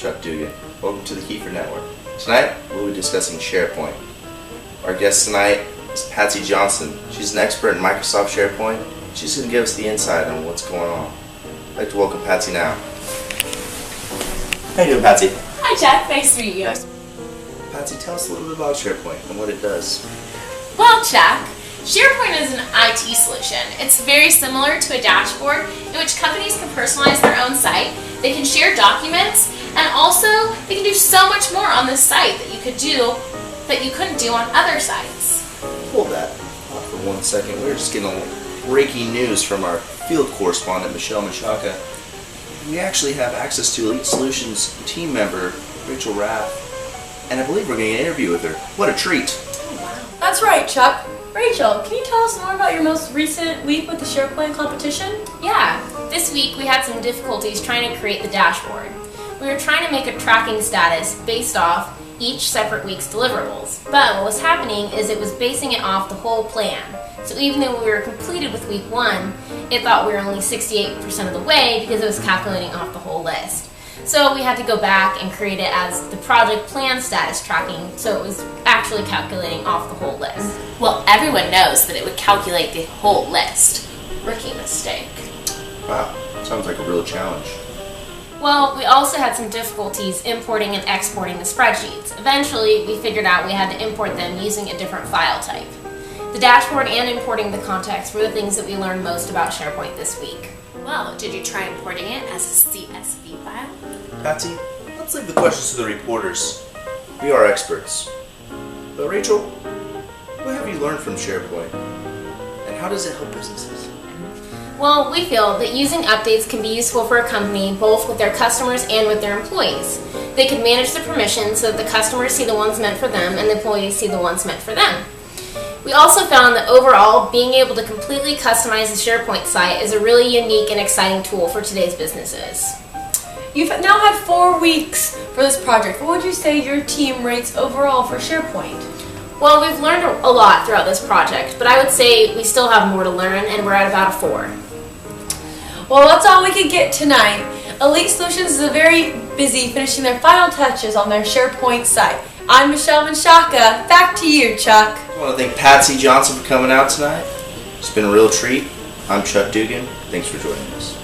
Chuck Dugan. Welcome to the Kiefer Network. Tonight, we'll be discussing SharePoint. Our guest tonight is Patsy Johnson. She's an expert in Microsoft SharePoint. She's going to give us the insight on what's going on. I'd like to welcome Patsy now. How you doing, Patsy? Hi, Chuck. Nice to meet you. Patsy, tell us a little bit about SharePoint and what it does. Well, Chuck, SharePoint is an IT solution. It's very similar to a dashboard in which companies can personalize their own site. They can share documents, and also they can do so much more on this site that you couldn't do on other sites. Hold that thought for 1 second. We're just getting breaking news from our field correspondent, Michelle Mashaka. We actually have access to Elite Solutions team member, Rachel Rath, and I believe we're getting an interview with her. What a treat. Oh, wow. That's right, Chuck. Rachel, can you tell us more about your most recent week with the SharePoint competition? Yeah, this week we had some difficulties trying to create the dashboard. We were trying to make a tracking status based off each separate week's deliverables, but what was happening is it was basing it off the whole plan. So even though we were completed with week 1, it thought we were only 68% of the way because it was calculating off the whole list. So we had to go back and create it as the project plan status tracking, so it was actually calculating off the whole list. Well, everyone knows that it would calculate the whole list. Rookie mistake. Wow, sounds like a real challenge. Well, we also had some difficulties importing and exporting the spreadsheets. Eventually, we figured out we had to import them using a different file type. The dashboard and importing the context were the things that we learned most about SharePoint this week. Well, did you try importing it as a CSV file? Patsy, let's leave the questions to the reporters. We are experts. But Rachel, what have you learned from SharePoint? And how does it help businesses? Well, we feel that using updates can be useful for a company both with their customers and with their employees. They can manage the permissions so that the customers see the ones meant for them and the employees see the ones meant for them. We also found that overall, being able to completely customize the SharePoint site is a really unique and exciting tool for today's businesses. You've now had 4 weeks for this project. What would you say your team rates overall for SharePoint? Well, we've learned a lot throughout this project, but I would say we still have more to learn, and we're at about a 4. Well, that's all we could get tonight. Elite Solutions is very busy finishing their final touches on their SharePoint site. I'm Michelle Mashaka. Back to you, Chuck. I want to thank Patsy Johnson for coming out tonight. It's been a real treat. I'm Chuck Dugan. Thanks for joining us.